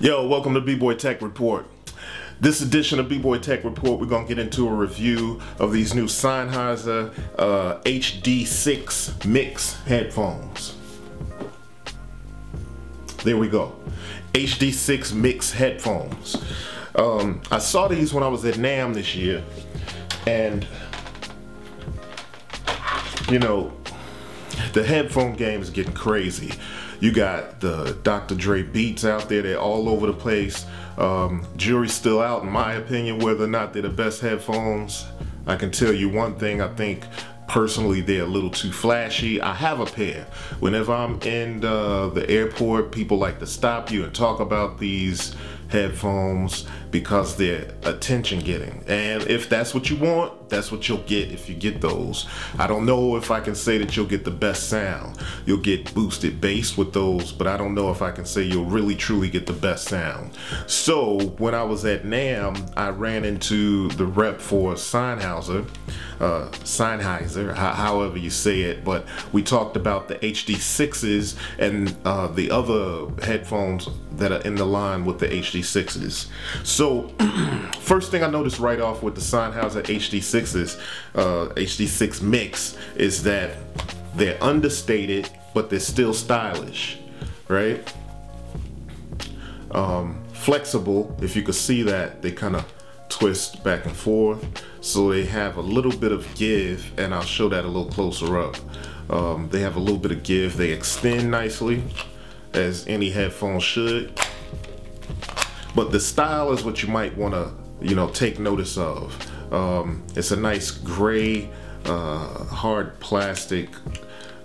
Yo, welcome to B-Boy Tech Report. This edition of B-Boy Tech Report, we're going to get into a review of these new Sennheiser HD6 Mix headphones. There we go. HD6 Mix headphones. I saw these when I was at NAMM this year, and you know, the headphone game is getting crazy. You got the Dr. Dre beats out there, they're all over the place. Jury's still out, in my opinion, whether or not they're the best headphones. I can tell you one thing, I think personally they're a little too flashy. I have a pair. Whenever I'm in the airport, people like to stop you and talk about these headphones because they're attention getting, and if that's what you want, that's what you'll get if you get those. I don't know if I can say that you'll get the best sound. You'll get boosted bass with those, but I don't know if I can say you'll really truly get the best sound. So when I was at NAMM, I ran into the rep for Sennheiser, however you say it, but we talked about the HD6s and the other headphones that are in the line with the HD6s. So first thing I noticed right off with the Sennheiser HD6s, HD6 Mix, is that they're understated, but they're still stylish, right? Flexible, if you could see that, they kind of twist back and forth, so they have a little bit of give, and I'll show that a little closer up. They have a little bit of give. They extend nicely, as any headphone should. But the style is what you might want to, take notice of. It's a nice gray, hard plastic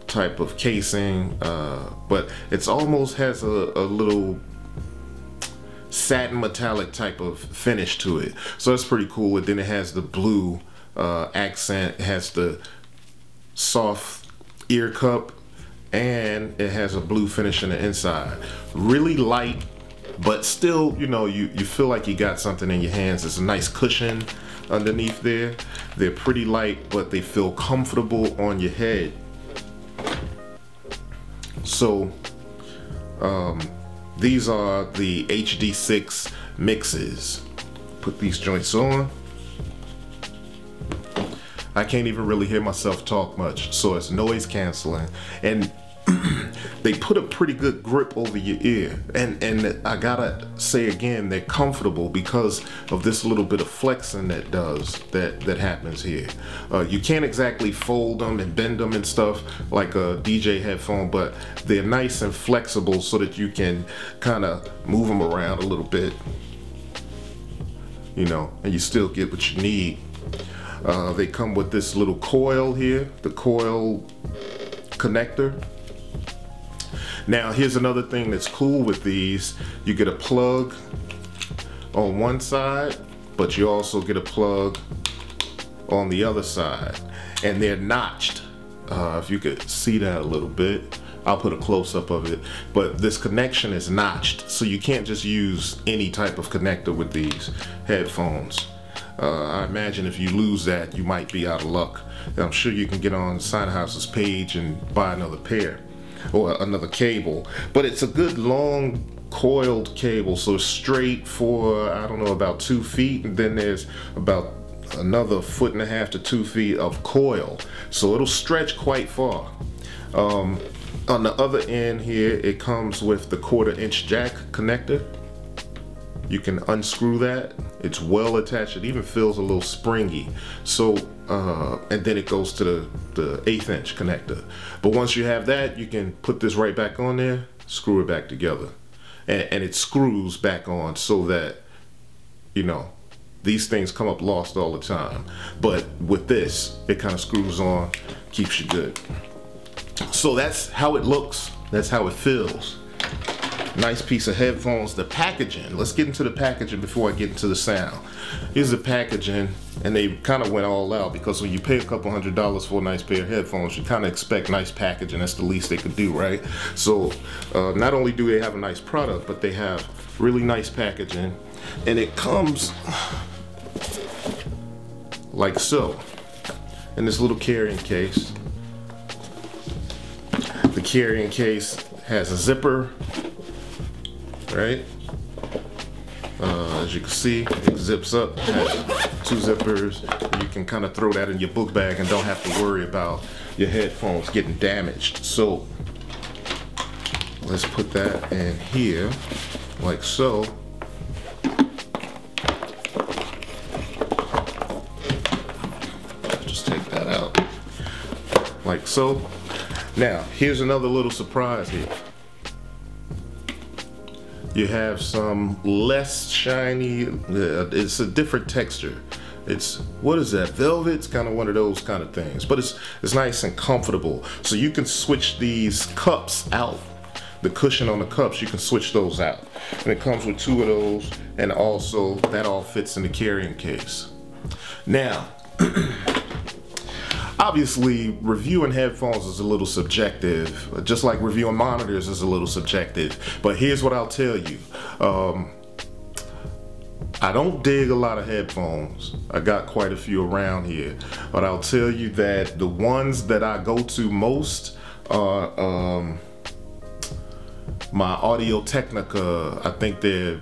type of casing, but it's almost has a little satin metallic type of finish to it. So that's pretty cool. And then it has the blue accent, it has the soft ear cup, and it has a blue finish on the inside. Really light, but still, you feel like you got something in your hands. It's a nice cushion underneath there. They're pretty light, but they feel comfortable on your head. So these are the HD6 Mixes. Put these joints on. I can't even really hear myself talk much, so it's noise canceling, and they put a pretty good grip over your ear, and I gotta say again, they're comfortable because of this little bit of flexing that happens here. You can't exactly fold them and bend them and stuff like a DJ headphone, but they're nice and flexible so that you can kind of move them around a little bit, and you still get what you need. They come with this little coil here, the coil connector. Now here's another thing that's cool with these. You get a plug on one side, but you also get a plug on the other side, and they're notched. If you could see that a little bit, I'll put a close-up of it, but this connection is notched, so you can't just use any type of connector with these headphones. I imagine if you lose that, you might be out of luck. I'm sure you can get on Sennheiser's page and buy another pair or another cable, but it's a good long coiled cable, so straight for, I don't know, about 2 feet, and then there's about another 1.5 to 2 feet of coil, so it'll stretch quite far. On the other end here, it comes with the 1/4 inch jack connector. You can unscrew that. It's well attached. It even feels a little springy. So, and then it goes to the 1/8 inch connector. But once you have that, you can put this right back on there, screw it back together. And it screws back on so that, these things come up lost all the time. But with this, it kind of screws on, keeps you good. So that's how it looks. That's how it feels. Nice piece of headphones. The packaging, let's get into the packaging before I get into the sound. Here's the packaging, and they kind of went all out, because when you pay a couple $100s for a nice pair of headphones, you kind of expect nice packaging. That's the least they could do, right? So not only do they have a nice product, but they have really nice packaging, and it comes like so in this little carrying case. The carrying case has a zipper, right? As you can see, it zips up, it has 2 zippers. You can kind of throw that in your book bag and don't have to worry about your headphones getting damaged. So let's put that in here like so. Just take that out like so. Now here's another little surprise here. You have some less shiny, it's a different texture. It's, what is that, velvet? It's kind of one of those kind of things, but it's nice and comfortable. So you can switch these cups out. The cushion on the cups, you can switch those out. And it comes with 2 of those, and also that all fits in the carrying case. Now, obviously, reviewing headphones is a little subjective, just like reviewing monitors is a little subjective. But here's what I'll tell you. I don't dig a lot of headphones. I got quite a few around here. But I'll tell you that the ones that I go to most are my Audio-Technica. I think they're,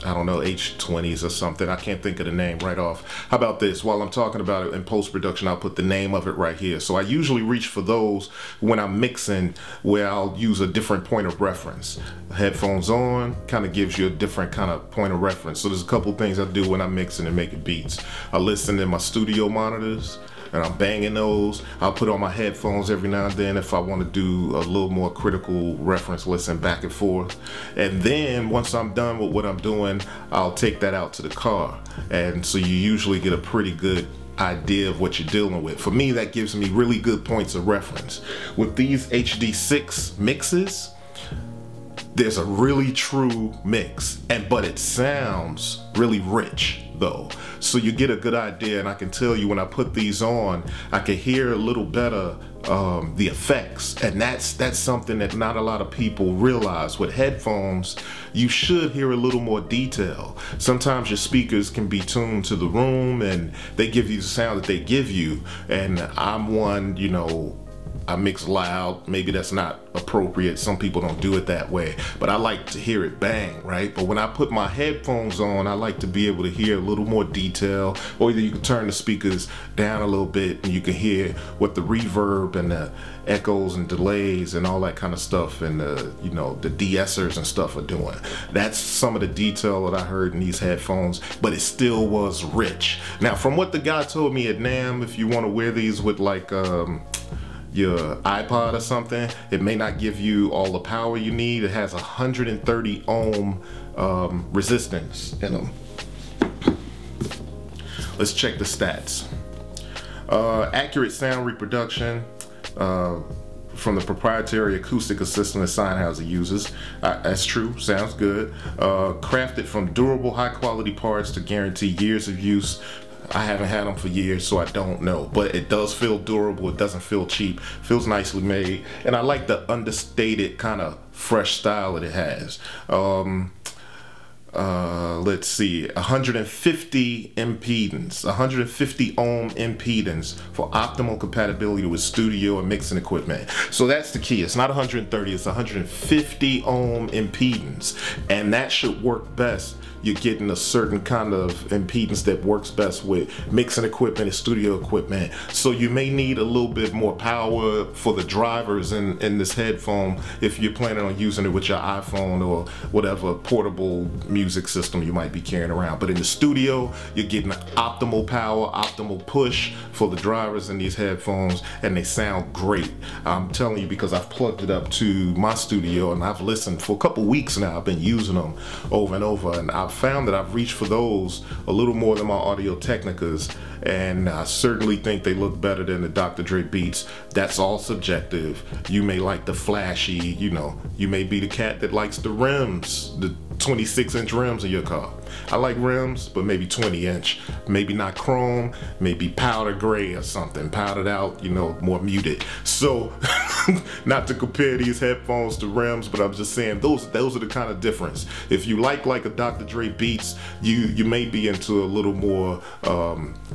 I don't know, H20s or something. I can't think of the name right off. How about this? While I'm talking about it in post-production, I'll put the name of it right here. So I usually reach for those when I'm mixing, where I'll use a different point of reference. Headphones on kind of gives you a different kind of point of reference. So there's a couple things I do when I'm mixing and making beats. I listen in my studio monitors, and I'm banging those. I'll put on my headphones every now and then if I want to do a little more critical reference listen back and forth. And then once I'm done with what I'm doing, I'll take that out to the car. And so you usually get a pretty good idea of what you're dealing with. For me, that gives me really good points of reference. With these HD6 mixes, there's a really true mix, but it sounds really rich though. So you get a good idea, and I can tell you when I put these on, I can hear a little better the effects, and that's something that not a lot of people realize. With headphones, you should hear a little more detail. Sometimes your speakers can be tuned to the room, and they give you the sound that they give you, and I'm one, you know, I mix loud. Maybe that's not appropriate. Some people don't do it that way, but I like to hear it bang, right? But when I put my headphones on, I like to be able to hear a little more detail. Or either you can turn the speakers down a little bit and you can hear what the reverb and the echoes and delays and all that kind of stuff, and the, you know, the de-essers and stuff are doing. That's some of the detail that I heard in these headphones, but it still was rich. Now, from what the guy told me at NAMM, if you want to wear these with like your iPod or something, it may not give you all the power you need. It has 130 ohm resistance in them. Let's check the stats. Accurate sound reproduction from the proprietary acoustic system that Sennheiser uses. That's true, sounds good. Crafted from durable, high quality parts to guarantee years of use. I haven't had them for years, so I don't know, but it does feel durable. It doesn't feel cheap, feels nicely made, and I like the understated kind of fresh style that it has. Let's see, 150 impedance, 150 ohm impedance for optimal compatibility with studio and mixing equipment. So that's the key. It's not 130, it's 150 ohm impedance, and that should work best. You're getting a certain kind of impedance that works best with mixing equipment and studio equipment. So you may need a little bit more power for the drivers in this headphone if you're planning on using it with your iPhone or whatever portable music system you might be carrying around. But in the studio, you're getting optimal power, optimal push for the drivers in these headphones, and they sound great. I'm telling you, because I've plugged it up to my studio and I've listened for a couple weeks now. I've been using them over and over, and I've found that I've reached for those a little more than my Audio-Technicas, and I certainly think they look better than the Dr. Dre Beats. That's all subjective. You may like the flashy, you know, you may be the cat that likes the rims, the 26-inch rims in your car. I like rims, but maybe 20-inch, maybe not chrome, maybe powder gray or something, powdered out, you know, more muted. So not to compare these headphones to rims, but I'm just saying those are the kind of difference. If you like a Dr. Dre Beats, you may be into a little more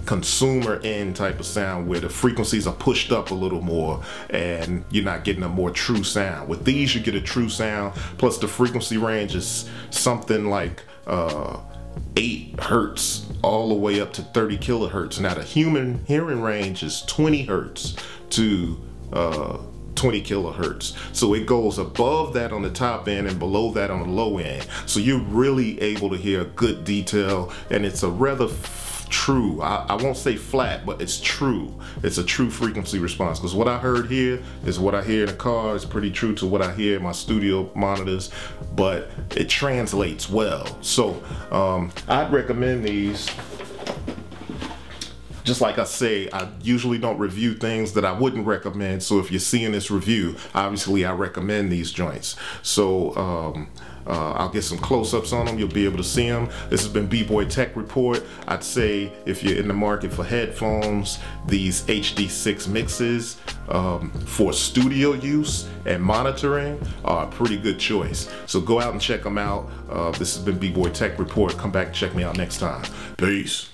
consumer end type of sound where the frequencies are pushed up a little more and you're not getting a more true sound. With these, you get a true sound, plus the frequency range is something like 8 hertz all the way up to 30 kilohertz. Now the human hearing range is 20 hertz to 20 kilohertz. So it goes above that on the top end and below that on the low end. So you're really able to hear good detail, and it's a rather true, I won't say flat, but it's true. It's a true frequency response, because what I heard here is what I hear in the car. It's pretty true to what I hear in my studio monitors, but it translates well. So I'd recommend these. Just like I say, I usually don't review things that I wouldn't recommend. So if you're seeing this review, obviously I recommend these joints. So I'll get some close-ups on them. You'll be able to see them. This has been B-Boy Tech Report. I'd say if you're in the market for headphones, these HD6 mixes for studio use and monitoring are a pretty good choice. So go out and check them out. This has been B-Boy Tech Report. Come back and check me out next time. Peace.